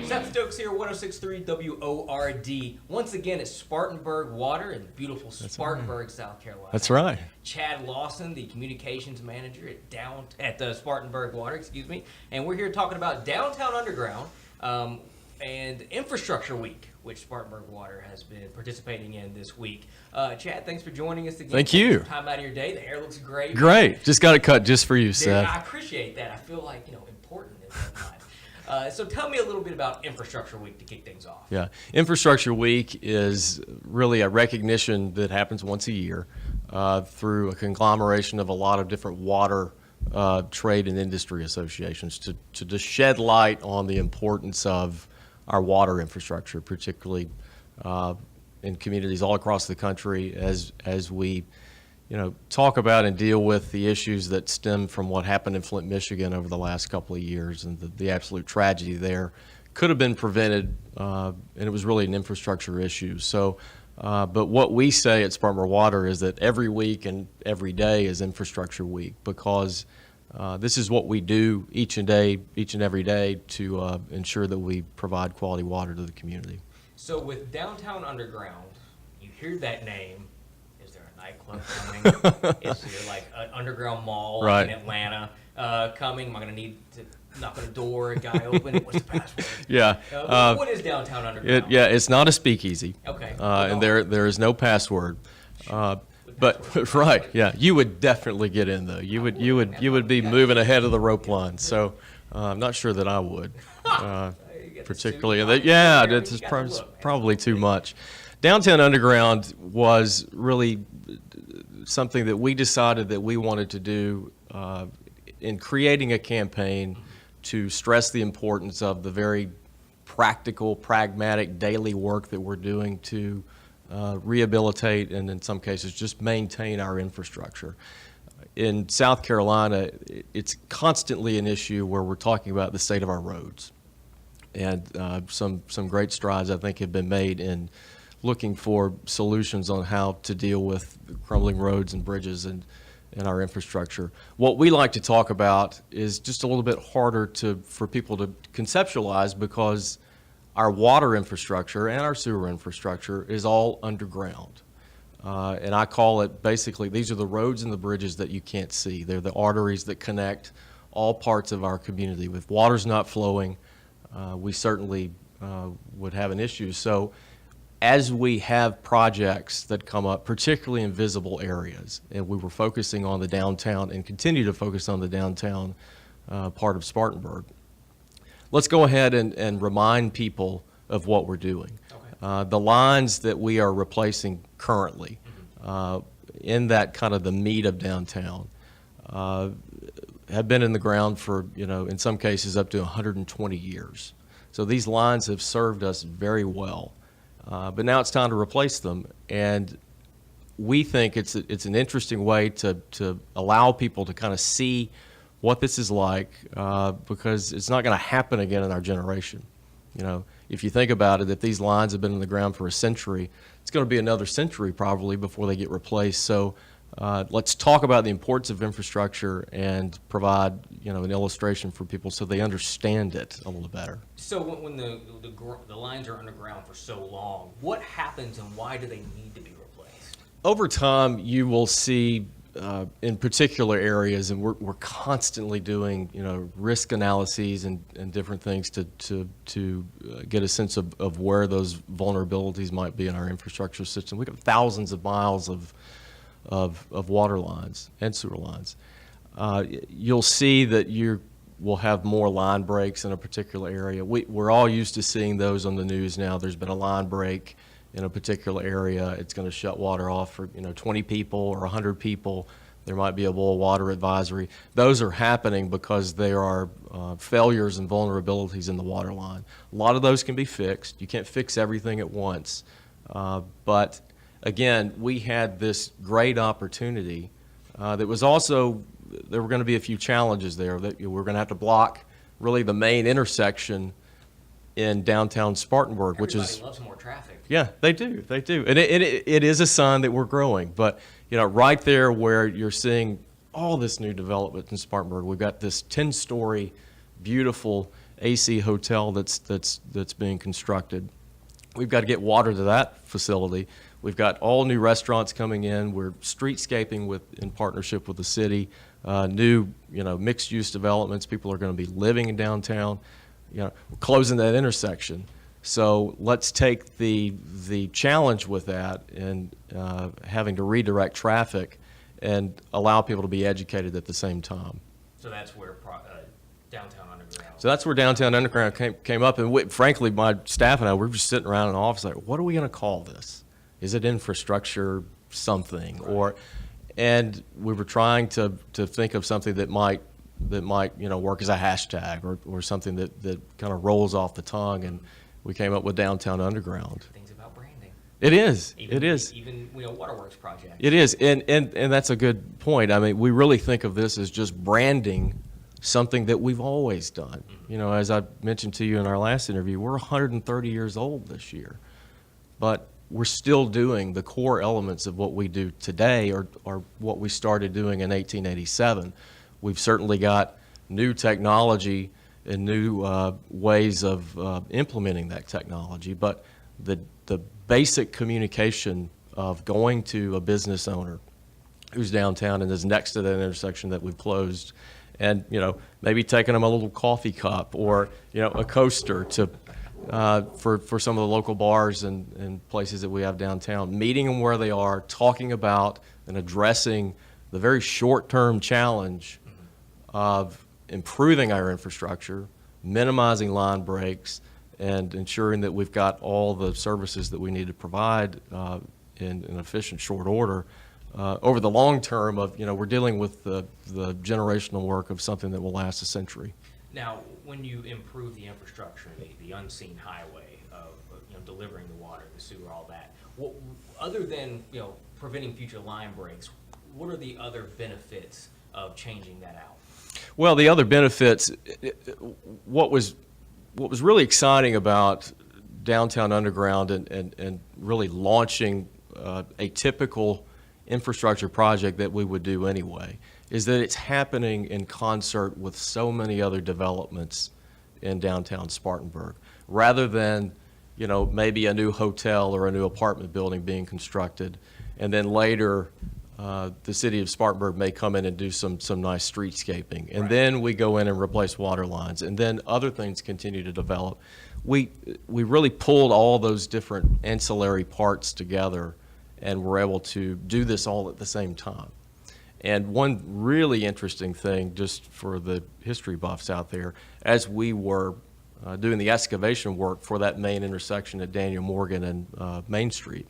Seth Stokes here, 106.3 WORD. Once again, it's Spartanburg Water in beautiful Spartanburg, South Carolina. That's right. Chad Lawson, the communications manager at the Spartanburg Water, and we're here talking about Downtown Underground and Infrastructure Week, which Spartanburg Water has been participating in this week. Chad, thanks for joining us again. Thank you. Time out of your day. The hair looks great. Great. Just got it cut just for you, Seth. I appreciate that. I feel like, important in my life. So tell me a little bit about Infrastructure Week to kick things off. Yeah. Infrastructure Week is really a recognition that happens once a year through a conglomeration of a lot of different water trade and industry associations to just shed light on the importance of our water infrastructure, particularly in communities all across the country as we talk about and deal with the issues that stem from what happened in Flint, Michigan over the last couple of years, and the absolute tragedy there could have been prevented, and it was really an infrastructure issue. So, but what we say at Spartanburg Water is that every week and every day is Infrastructure Week, because this is what we do each and every day to ensure that we provide quality water to the community. So with Downtown Underground, you hear that name. Nightclub coming? Is there like an underground mall in Atlanta coming? Am I going to need to knock on a door, a guy open? What's the password? Yeah. What is Downtown Underground? It's not a speakeasy. Okay. And there is no password. But right, yeah, you would definitely get in though. You would be moving ahead of the rope line. So I'm not sure that I would, particularly. It's probably too much. Downtown Underground was really something that we decided that we wanted to do in creating a campaign to stress the importance of the very practical, pragmatic daily work that we're doing to rehabilitate and in some cases just maintain our infrastructure. In South Carolina, it's constantly an issue where we're talking about the state of our roads. And some great strides, I think, have been made in looking for solutions on how to deal with crumbling roads and bridges and our infrastructure. What we like to talk about is just a little bit harder for people to conceptualize, because our water infrastructure and our sewer infrastructure is all underground. And I call it basically, these are the roads and the bridges that you can't see. They're the arteries that connect all parts of our community. If water's not flowing, we certainly would have an issue. So as we have projects that come up, particularly in visible areas, and we were focusing on the downtown and continue to focus on the downtown part of Spartanburg, let's go ahead and remind people of what we're doing. Okay. The lines that we are replacing currently in that kind of the meat of downtown have been in the ground for, in some cases up to 120 years. So these lines have served us very well. But now it's time to replace them, and we think it's an interesting way to allow people to kind of see what this is like, because it's not going to happen again in our generation. If you think about it, if these lines have been in the ground for a century, it's going to be another century probably before they get replaced. So let's talk about the importance of infrastructure and provide an illustration for people so they understand it a little better. So when the lines are underground for so long, what happens and why do they need to be replaced? Over time, you will see in particular areas, and we're constantly doing risk analyses and different things to get a sense of where those vulnerabilities might be in our infrastructure system. We have thousands of miles of water lines and sewer lines. You'll see that you will have more line breaks in a particular area. We're all used to seeing those on the news now. There's been a line break in a particular area. It's going to shut water off for 20 people or 100 people. There might be a boil water advisory. Those are happening because there are failures and vulnerabilities in the water line. A lot of those can be fixed. You can't fix everything at once, but again, we had this great opportunity that was also, there were going to be a few challenges there. That we're going to have to block really the main intersection in downtown Spartanburg, which is... Everybody loves more traffic. Yeah, they do. And it is a sign that we're growing. But, right there where you're seeing all this new development in Spartanburg. We've got this 10-story, beautiful AC hotel that's being constructed. We've got to get water to that facility. We've got all new restaurants coming in. We're streetscaping in partnership with the city. New, mixed-use developments. People are going to be living in downtown. We're closing that intersection. So let's take the challenge with that and having to redirect traffic and allow people to be educated at the same time. So that's where Downtown Underground. So that's where Downtown Underground came up, and frankly, my staff and I were just sitting around in the office like, what are we going to call this? Is it infrastructure something? Right. And we were trying to think of something that might work as a hashtag or something that kind of rolls off the tongue, and we came up with Downtown Underground. Things about branding. It is. Even waterworks project. It is, and that's a good point. I mean, we really think of this as just branding something that we've always done. Mm-hmm. As I mentioned to you in our last interview, we're 130 years old this year, but we're still doing the core elements of what we do today or what we started doing in 1887. We've certainly got new technology and new ways of implementing that technology, but the basic communication of going to a business owner who's downtown and is next to that intersection that we've closed, and maybe taking them a little coffee cup or a coaster to for some of the local bars and places that we have downtown, meeting them where they are, talking about and addressing the very short-term challenge of improving our infrastructure, minimizing line breaks, and ensuring that we've got all the services that we need to provide in an efficient short order. Over the long term of, we're dealing with the generational work of something that will last a century. Now, when you improve the infrastructure, the unseen highway of delivering the water, the sewer, all that, other than preventing future line breaks, what are the other benefits of changing that out? Well, the other benefits, what was really exciting about Downtown Underground and really launching a typical infrastructure project that we would do anyway, is that it's happening in concert with so many other developments in downtown Spartanburg. Rather than, maybe a new hotel or a new apartment building being constructed, and then later the city of Spartanburg may come in and do some nice streetscaping, and then we go in and replace water lines, and then other things continue to develop. We really pulled all those different ancillary parts together, and we're able to do this all at the same time. And one really interesting thing, just for the history buffs out there, as we were doing the excavation work for that main intersection at Daniel Morgan and Main Street,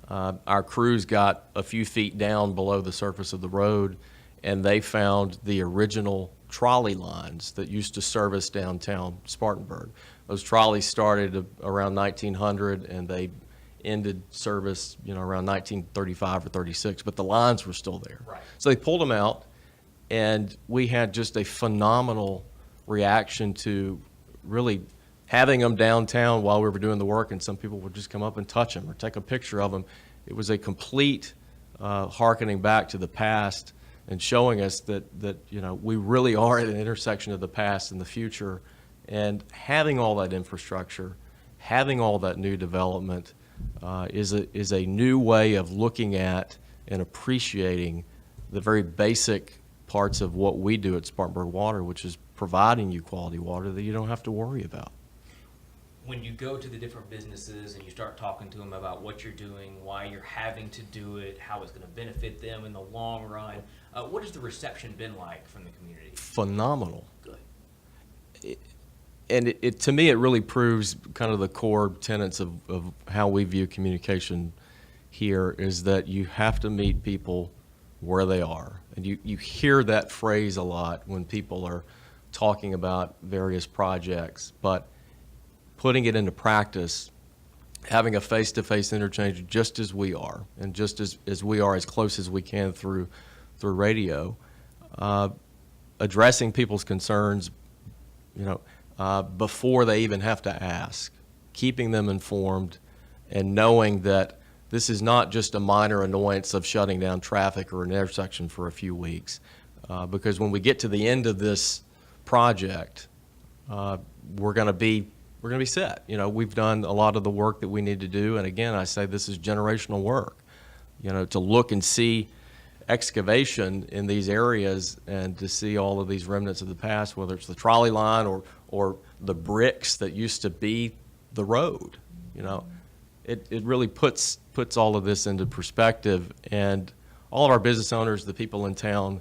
our crews got a few feet down below the surface of the road, and they found the original trolley lines that used to service downtown Spartanburg. Those trolleys started around 1900, and they ended service, around 1935 or 36, but the lines were still there. Right. So they pulled them out, and we had just a phenomenal reaction to really having them downtown while we were doing the work, and some people would just come up and touch them or take a picture of them. It was a complete hearkening back to the past and showing us that we really are at an intersection of the past and the future, and having all that infrastructure, having all that new development is a new way of looking at and appreciating the very basic parts of what we do at Spartanburg Water, which is providing you quality water that you don't have to worry about. When you go to the different businesses and you start talking to them about what you're doing, why you're having to do it, how it's going to benefit them in the long run, what has the reception been like from the community? Phenomenal. Good. And to me, it really proves kind of the core tenets of how we view communication here, is that you have to meet people where they are. And you hear that phrase a lot when people are talking about various projects, but putting it into practice, having a face-to-face interchange just as we are, and just as we are as close as we can through radio, addressing people's concerns, before they even have to ask, keeping them informed, and knowing that This is not just a minor annoyance of shutting down traffic or an intersection for a few weeks, because when we get to the end of this project, we're going to be set. You know, we've done a lot of the work that we need to do, and again, I say this is generational work. You know, to look and see excavation in these areas and to see all of these remnants of the past, whether it's the trolley line or the bricks that used to be the road. You know, it really puts all of this into perspective, and all of our business owners, the people in town,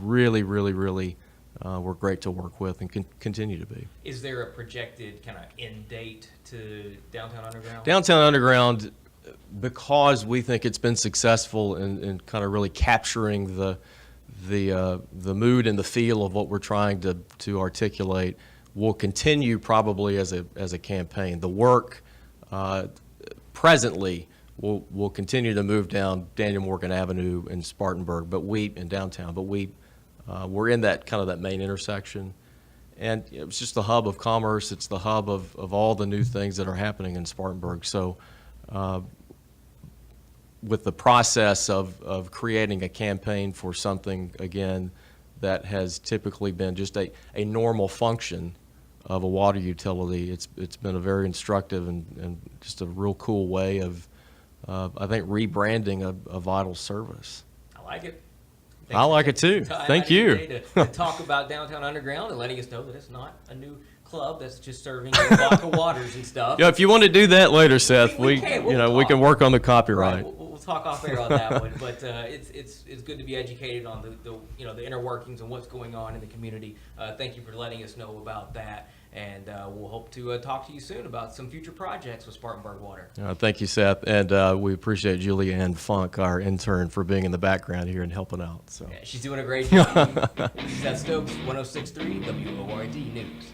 really were great to work with and continue to be. Is there a projected kind of end date to Downtown Underground? Downtown Underground, because we think it's been successful in kind of really capturing the mood and the feel of what we're trying to articulate, will continue probably as a campaign. The work presently will continue to move down Daniel Morgan Avenue in Spartanburg, in downtown. But we're in that kind of that main intersection, and it's just the hub of commerce. It's the hub of all the new things that are happening in Spartanburg. So, with the process of creating a campaign for something, again, that has typically been just a normal function of a water utility, it's been a very instructive and just a real cool way of I think, rebranding a vital service. I like it. I like it too. Thank you. To talk about Downtown Underground and letting us know that it's not a new club that's just serving a block of waters and stuff. Yeah, if you want to do that later, Seth, we can work on the copyright. Right, we'll talk off air on that one, but it's good to be educated on the inner workings and what's going on in the community. Thank you for letting us know about that, and we'll hope to talk to you soon about some future projects with Spartanburg Water. Thank you, Seth, and we appreciate Julia Ann Funk, our intern, for being in the background here and helping out. So yeah, she's doing a great job. Seth Stokes, 106.3 WORD News.